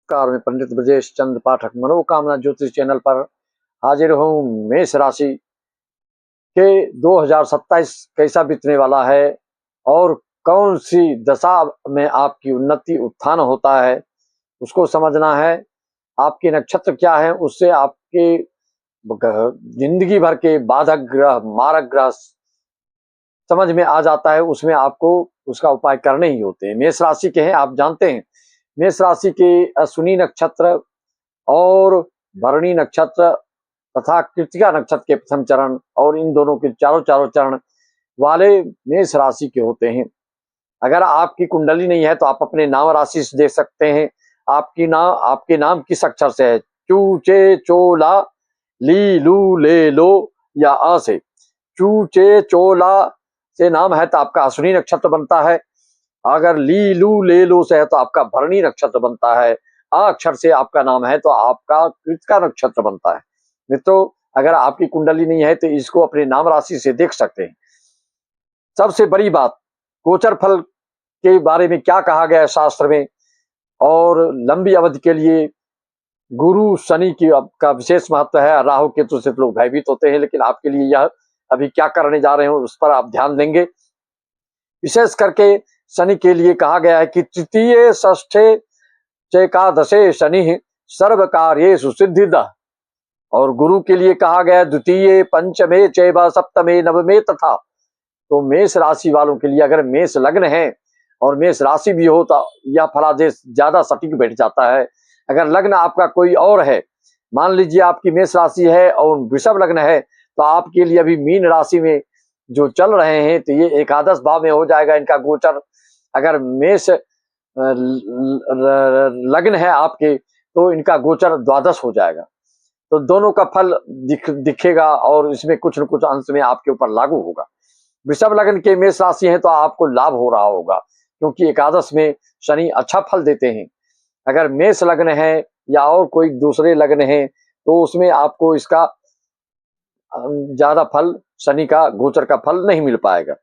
नमस्कार, मैं पंडित ब्रजेश चंद्र पाठक मनोकामना ज्योतिष चैनल पर हाजिर हूँ। मेष राशि के 2027 कैसा बीतने वाला है और कौन सी दशा में आपकी उन्नति उत्थान होता है उसको समझना है। आपके नक्षत्र क्या है, उससे आपके जिंदगी भर के बाधक ग्रह मारक ग्रह समझ में आ जाता है। उसमें आपको उसका उपाय करने ही होते हैं। मेष राशि के हैं, आप जानते हैं मेष राशि के अश्विनी नक्षत्र और भरणी नक्षत्र तथा कृत्तिका नक्षत्र के प्रथम चरण और इन दोनों के चारों चारों चरण वाले मेष राशि के होते हैं। अगर आपकी कुंडली नहीं है तो आप अपने नाम राशि से देख सकते हैं। आपके नाम किस अक्षर से है, चू चे चोला ली लू ले लो या अ से। चू चे चोला से नाम है तो आपका अश्विनी नक्षत्र बनता है। अगर ली लू ले लो से है तो आपका भरणी नक्षत्र बनता है। अ अक्षर से आपका नाम है तो आपका कृत्तिका नक्षत्र बनता है। मित्रों, अगर आपकी कुंडली नहीं है तो इसको अपने नाम राशि से देख सकते हैं। सबसे बड़ी बात, गोचर फल के बारे में क्या कहा गया है शास्त्र में, और लंबी अवधि के लिए गुरु शनि की का विशेष महत्व है। राहु केतु से लोग भयभीत होते हैं, लेकिन आपके लिए यह अभी क्या करने जा रहे हो उस पर आप ध्यान देंगे। विशेष करके शनि के लिए कहा गया है कि तृतीय षष्ठे चैकादशे शनि सर्व कार्येषु सिद्धिदः, और गुरु के लिए कहा गया द्वितीय पंचमे चैव सप्तमे नवमे तथा। तो मेष राशि वालों के लिए अगर मेष लग्न है और मेष राशि भी हो तो यह फलादेश ज्यादा सटीक बैठ जाता है। अगर लग्न आपका कोई और है, मान लीजिए आपकी मेष राशि है और वृषभ लग्न है, तो आपके लिए अभी मीन राशि में जो चल रहे हैं तो ये एकादश भाव में हो जाएगा इनका गोचर। अगर मेष लग्न है आपके तो इनका गोचर द्वादश हो जाएगा। तो दोनों का फल दिखेगा और इसमें कुछ न कुछ अंश में आपके ऊपर लागू होगा। वृषभ लग्न के मेष राशि है तो आपको लाभ हो रहा होगा, क्योंकि एकादश में शनि अच्छा फल देते हैं। अगर मेष लग्न है या और कोई दूसरे लग्न है तो उसमें आपको इसका ज्यादा फल, शनि का गोचर का फल नहीं मिल पाएगा।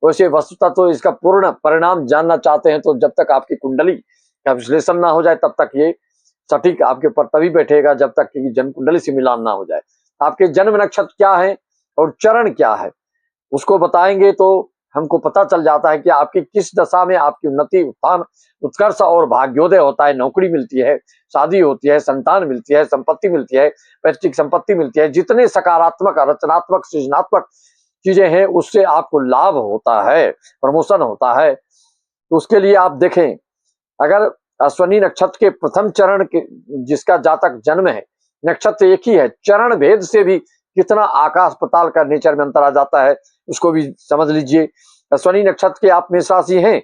वैसे वस्तुतः तो इसका पूर्ण परिणाम जानना चाहते हैं तो जब तक आपकी कुंडली का विश्लेषण ना हो जाए तब तक ये सटीक आपके ऊपर तभी बैठेगा जब तक कि जन्म कुंडली से मिलान ना हो जाए। आपके जन्म नक्षत्र क्या है और चरण क्या है उसको बताएंगे तो हमको पता चल जाता है कि आपकी किस दशा में आपकी उन्नति उत्थान उत्कर्ष और भाग्योदय होता है। नौकरी मिलती है, शादी होती है, संतान मिलती है, संपत्ति मिलती है, पैतृक संपत्ति मिलती है। जितने सकारात्मक रचनात्मक सृजनात्मक चीजें हैं उससे आपको लाभ होता है, प्रमोशन होता है। तो उसके लिए आप देखें, अगर अश्विनी नक्षत्र के प्रथम चरण के जिसका जातक जन्म है, नक्षत्र एक ही है, चरण भेद से भी कितना आकाश पताल का नेचर में अंतर आ जाता है उसको भी समझ लीजिए। अश्विनी नक्षत्र के आप मेष राशि हैं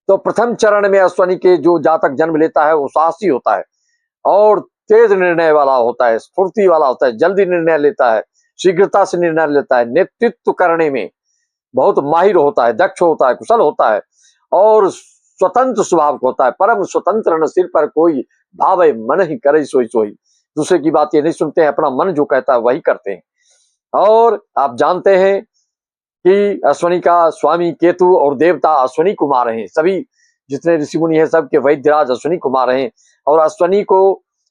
तो प्रथम चरण में अश्विनी के जो जातक जन्म लेता है वो साहसी होता है और तेज निर्णय वाला होता है, स्फूर्ति वाला होता है, जल्दी निर्णय लेता है, शीघ्रता से निर्णय लेता है, नेतृत्व करने में बहुत माहिर होता है, दक्ष होता है, कुशल होता है और स्वतंत्र स्वभाव का होता है। परम स्वतंत्र न सिर पर कोई, भावे मन ही करे सोई सोई। दूसरे की बात ये नहीं सुनते हैं, अपना मन जो कहता है वही करते हैं। और आप जानते हैं कि अश्विनी का स्वामी केतु और देवता अश्विनी कुमार हैं। सभी जितने ऋषि मुनि हैं सबके वैद्यराज अश्विनी कुमार हैं। और अश्विनी को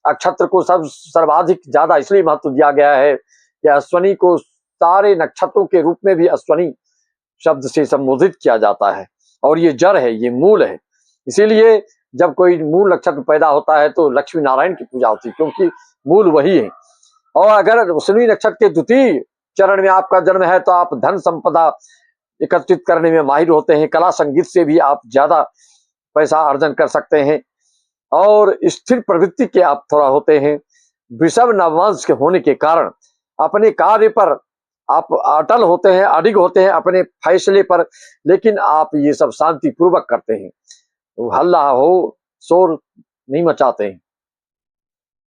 नक्षत्र को सर्वाधिक ज्यादा इसलिए महत्व दिया गया है कि अश्विनी को सारे नक्षत्रों के रूप में भी अश्विनी शब्द से संबोधित किया जाता है और ये जड़ है, ये मूल है। इसीलिए जब कोई मूल नक्षत्र पैदा होता है तो लक्ष्मी नारायण की पूजा होती है, क्योंकि मूल वही है। और अगर अश्विनी नक्षत्र के द्वितीय चरण में आपका जन्म है तो आप धन संपदा एकत्रित करने में माहिर होते हैं। कला संगीत से भी आप ज्यादा पैसा अर्जन कर सकते हैं और स्थिर प्रवृत्ति के आप थोड़ा होते हैं। वृषभ नववंश के होने के कारण अपने कार्य पर आप अटल होते हैं, अडिग होते हैं अपने फैसले पर, लेकिन आप ये सब शांति पूर्वक करते हैं, तो हल्ला हो शोर नहीं मचाते हैं।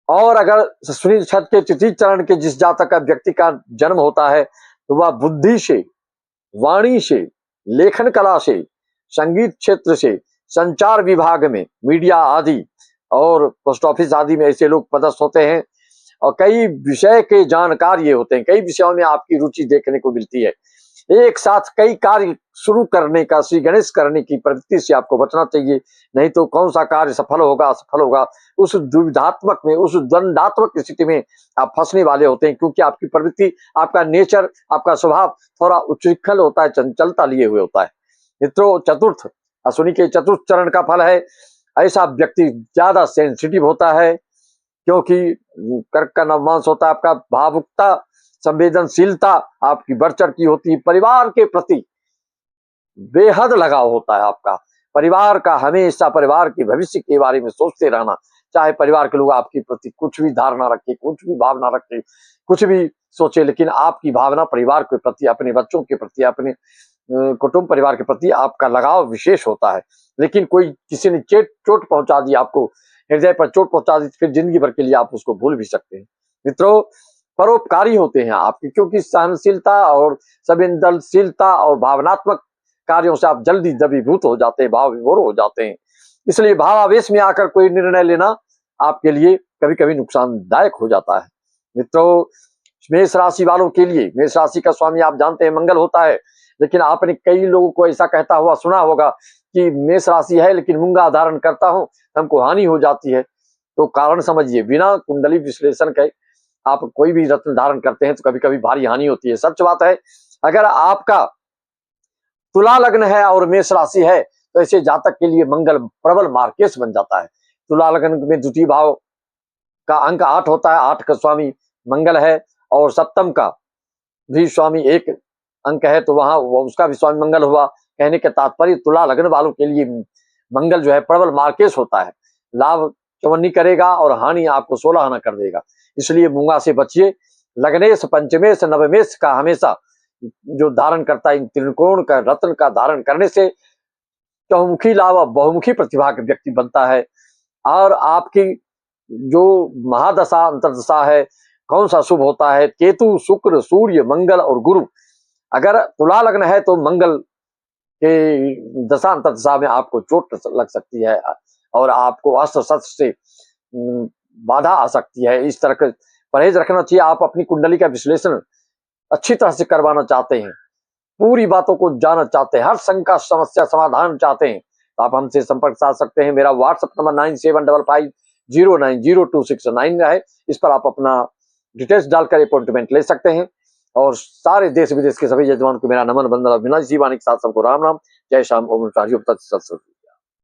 और अगर अश्विनी नक्षत्र के तृतीय चरण के जिस जातक का व्यक्ति का जन्म होता है तो वह बुद्धि से, वाणी से, लेखन कला से, संगीत क्षेत्र से, संचार विभाग में, मीडिया आदि और पोस्ट ऑफिस आदि में ऐसे लोग पदस्थ होते हैं और कई विषय के जानकार ये होते हैं। कई विषयों में आपकी रुचि देखने को मिलती है। एक साथ कई कार्य शुरू करने का, श्री गणेश करने की प्रवृत्ति से आपको बचना चाहिए। नहीं तो कौन सा कार्य सफल होगा असफल होगा, उस दुविधात्मक में, उस द्वंदात्मक स्थिति में आप फंसने वाले होते हैं, क्योंकि आपकी प्रवृत्ति, आपका नेचर, आपका स्वभाव थोड़ा उच्छृंखल होता है, चंचलता लिए हुए होता है। मित्रों, चतुर्थ अश्विनी के चतुर्थ चरण का फल है, ऐसा व्यक्ति ज्यादा सेंसिटिव होता है, क्योंकि कर्क का नवमांश होता है आपका, भावुकता, संवेदनशीलता आपकी बढ़ चढ़ की होती है, परिवार के प्रति बेहद लगाव होता है आपका, परिवार का हमेशा, परिवार के भविष्य के बारे में सोचते रहना, चाहे परिवार के लोग आपके प्रति कुछ भी धारणा रखे, कुछ भी भावना रखे, कुछ भी सोचे, लेकिन आपकी भावना परिवार के प्रति, अपने बच्चों के प्रति, अपने कुटुंब परिवार के प्रति आपका लगाव विशेष होता है। लेकिन कोई किसी ने चोट पहुंचा दी, आपको हृदय पर चोट पहुंचा दी, फिर जिंदगी भर के लिए आप उसको भूल भी सकते हैं। मित्रों, परोपकारी होते हैं आपकी, क्योंकि सहनशीलता और संवेदनशीलता और भावनात्मक कार्यों से आप जल्दी द्रवीभूत हो जाते हैं, भाव विभोर हो जाते हैं। इसलिए भावावेश में आकर कोई निर्णय लेना आपके लिए कभी कभी नुकसानदायक हो जाता है। मित्रों, मेष राशि वालों के लिए, मेष राशि का स्वामी आप जानते हैं मंगल होता है, लेकिन आपने कई लोगों को ऐसा कहता हुआ सुना होगा कि मेष राशि है लेकिन मूंगा धारण करता हूं, हमको हानि हो जाती है। तो कारण समझिए, बिना कुंडली विश्लेषण के आप कोई भी रत्न धारण करते हैं तो कभी कभी भारी हानि होती है। सच बात है, अगर आपका तुला लग्न है और मेष राशि है तो ऐसे जातक के लिए मंगल प्रबल मार्केश बन जाता है। तुला लग्न में द्वितीय भाव का अंक 8 होता है, 8 का स्वामी मंगल है, और सप्तम का भी स्वामी 1 अंक है, तो वहां उसका भी स्वामी मंगल हुआ। कहने के तात्पर्य, तुला लग्न वालों के लिए मंगल जो है प्रबल मार्केश होता है, लाभ चवन्नी करेगा और हानि आपको 16 आना कर देगा। इसलिए मूंगा से बचिए। लग्नेश, पंचमेश, नवमेश का हमेशा जो धारण करता है, इन त्रिकोण का रत्न का धारण करने से चहुमुखी लाभ और बहुमुखी प्रतिभा का व्यक्ति बनता है। और आपकी जो महादशा अंतरदशा है, कौन सा शुभ होता है, केतु, शुक्र, सूर्य, मंगल और गुरु। अगर तुला लग्न है तो मंगल के दशा अंतरदशा में आपको चोट लग सकती है और आपको अस्त्र शस्त्र से बाधा आ सकती है। इस तरह का परहेज रखना चाहिए। आप अपनी कुंडली का विश्लेषण अच्छी तरह से करवाना चाहते हैं, पूरी बातों को जानना चाहते हैं, हर शंका समस्या समाधान चाहते हैं, तो आप हमसे संपर्क साध सकते हैं। मेरा व्हाट्सएप नंबर 9755090269 है। इस पर आप अपना डिटेल्स डालकर अपॉइंटमेंट ले सकते हैं। और सारे देश विदेश के सभी जजमान को मेरा नमन, वंदन, अभिनंदन, जीवानी के साथ सबको राम राम, जय श्याम, ओम नमः शिवाय।